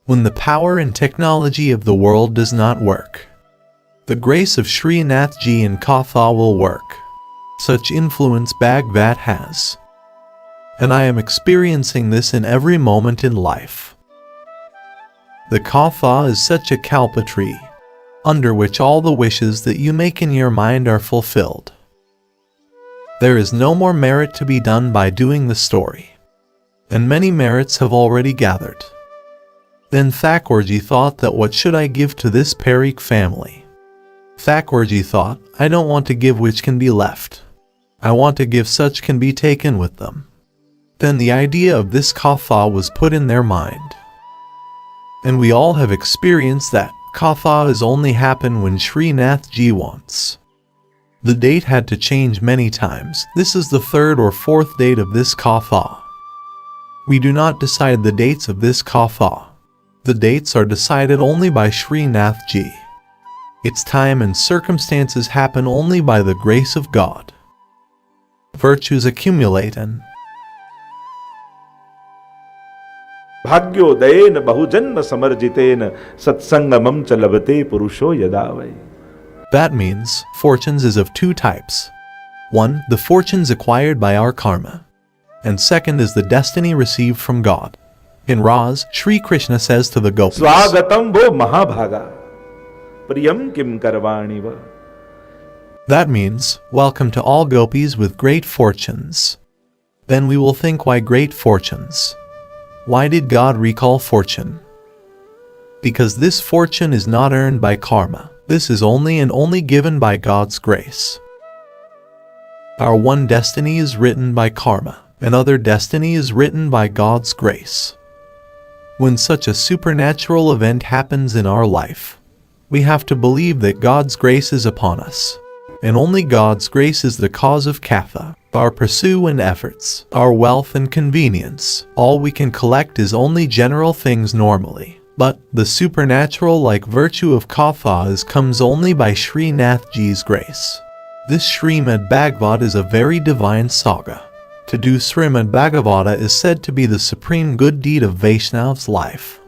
when the power and technology of the world does not work, the grace of Shri Nathji and Katha will work. Such influence Bhagvat has. And I am experiencing this in every moment in life. The Katha is such a kalpa tree, under which all the wishes that you make in your mind are fulfilled. There is no more merit to be done by doing the story, and many merits have already gathered. Then Thakurji thought that what should I give to this Parikh family? Thakurji thought, I don't want to give which can be left. I want to give such can be taken with them. Then the idea of this Katha was put in their mind. And we all have experienced that Katha is only happen when Shri Nathji wants. The date had to change many times. This is the third or fourth date of this Katha. We do not decide the dates of this Katha. The dates are decided only by Shri Nathji. Its time and circumstances happen only by the grace of God. Virtues accumulate and भाग्योदयेन बहुजन्म समर्जितेन सत्संगमं च लभते पुरुषो यदा वै. That means fortunes is of two types. One, the fortunes acquired by our karma. And second is the destiny received from God. In Ras, Shri Krishna says to the gopis, Swagatam vo mahabhaga priyam kim karvani va. That means, welcome to all gopis with great fortunes. Then we will think, why great fortunes? Why did God recall fortune? Because this fortune is not earned by karma. This is only and only given by God's grace. Our one destiny is written by karma, another destiny is written by God's grace. When such a supernatural event happens in our life, we have to believe that God's grace is upon us. And only God's grace is the cause of Katha. Our pursuit and efforts, our wealth and convenience, all we can collect is only general things normally. But the supernatural like virtue of Katha comes only by Shri Nathji's grace. This Shrimad Bhagwat is a very divine saga. To do Shrimad Bhagavata is said to be the supreme good deed of Vaishnav's life.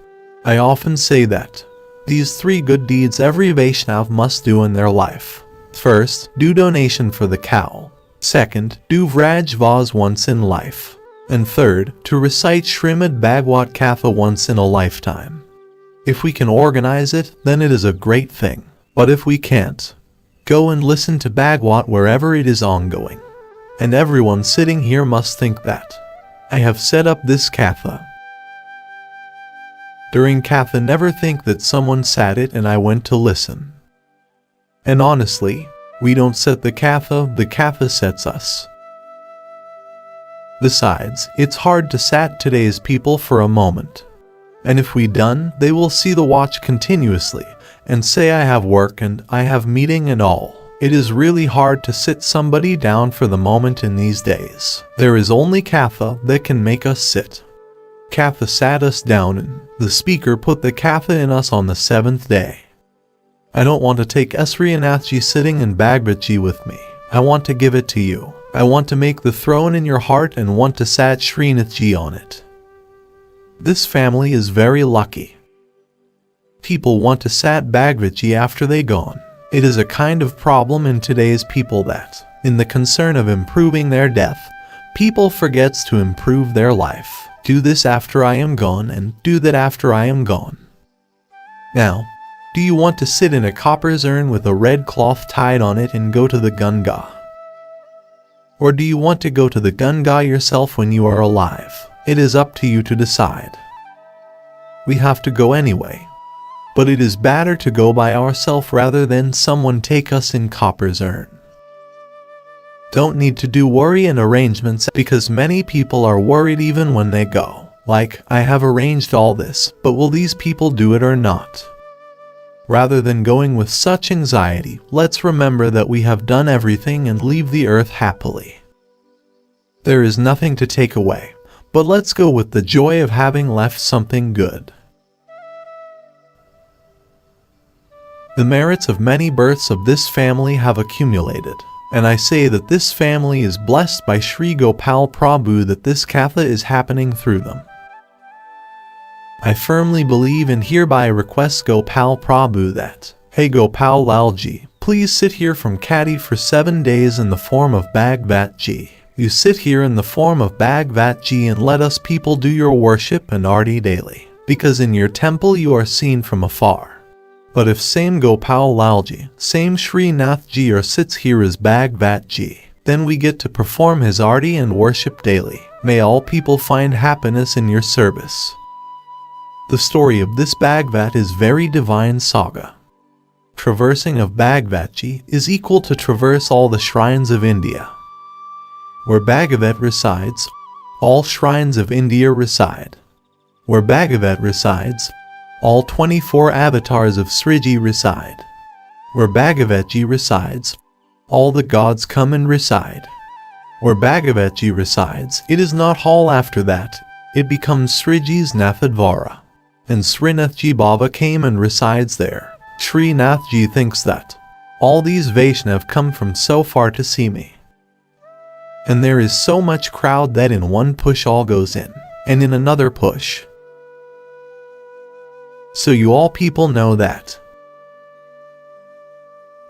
I often say that these three good deeds every Vaishnav must do in their life. First, do donation for the cow. Second, do Vraj Vaz once in life. And third, to recite Shrimad Bhagwat Katha once in a lifetime. If we can organize it, then it is a great thing. But if we can't, go and listen to Bhagwat wherever it is ongoing. And everyone sitting here must think that I have set up this Katha. During Katha, never think that someone sat it and I went to listen. And honestly, we don't set the Katha sets us. Besides, it's hard to sat today's people for a moment. And if we done, they will see the watch continuously, and say I have work and I have meeting and all. It is really hard to sit somebody down for the moment in these days. There is only Katha that can make us sit. Katha sat us down and the speaker put the Katha in us on the 7th day. I don't want to take Srinathji sitting in Bhagwatji with me. I want to give it to you. I want to make the throne in your heart and want to sat Srinathji on it. This family is very lucky. People want to sat Bhagwatji after they gone. It is a kind of problem in today's people that, in the concern of improving their death, people forgets to improve their life. Do this after I am gone and do that after I am gone. Now, do you want to sit in a copper's urn with a red cloth tied on it and go to the Ganga? Or do you want to go to the Ganga yourself when you are alive? It is up to you to decide. We have to go anyway. But it is better to go by ourselves rather than someone take us in copper's urn. Don't need to do worry and arrangements because many people are worried even when they go. Like, I have arranged all this, but will these people do it or not? Rather than going with such anxiety, let's remember that we have done everything and leave the earth happily. There is nothing to take away, but let's go with the joy of having left something good. The merits of many births of this family have accumulated, and I say that this family is blessed by Shri Gopal Prabhu that this Katha is happening through them. I firmly believe and hereby request Gopal Prabhu that, hey Gopal Lalji, please sit here from Kadi for 7 days in the form of Bhagwat-ji. You sit here in the form of Bhagwat-ji and let us people do your worship and arti daily, because in your temple you are seen from afar. But if same Gopal Lalji, same Shri Nathji or sits here as Bhagwat-ji, then we get to perform his arti and worship daily. May all people find happiness in your service. The story of this Bhagwat is very divine saga. Traversing of Bhagwat-ji is equal to traverse all the shrines of India. Where Bhagwat resides, all shrines of India reside. Where Bhagwat resides, all 24 avatars of Sriji reside. Where Bhagwat-ji resides, all the gods come and reside. Where Bhagwat-ji resides, it is not hall after that, it becomes Sriji's Nathadvara. And Srinathji Baba came and resides there. Shri Nathji thinks that all these Vaishnav come from so far to see me. And there is so much crowd that in one push all goes in, and in another push. So you all people know that.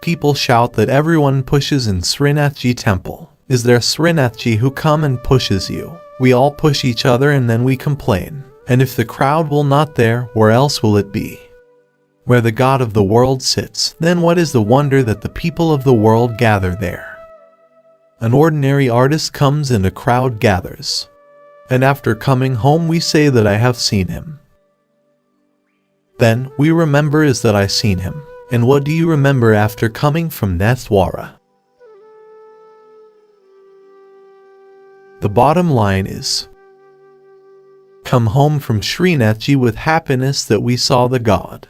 People shout that everyone pushes in Srinathji temple. Is there Srinathji who come and pushes you? We all push each other and then we complain. And if the crowd will not there, where else will it be? Where the God of the world sits, then what is the wonder that the people of the world gather there? An ordinary artist comes and a crowd gathers. And after coming home we say that I have seen him. Then we remember is that I seen him. And what do you remember after coming from Nathwara? The bottom line is, come home from Srinathji with happiness that we saw the God.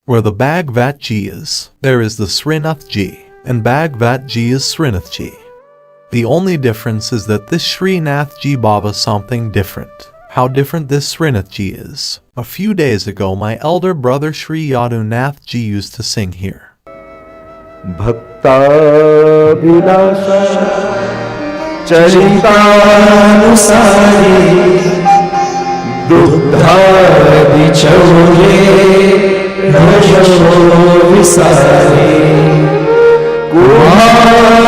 Where the Bhagwat-ji is, there is the Srinathji, and Bhagwat-ji is Srinathji. The only difference is that this Srinathji Baba is something different. How different this Srinathji is. A few days ago my elder brother Shri Yadunathji used to sing here. Bhakta Vilasha Charitanusari Dukkha Vichore Rasho Visari Kumar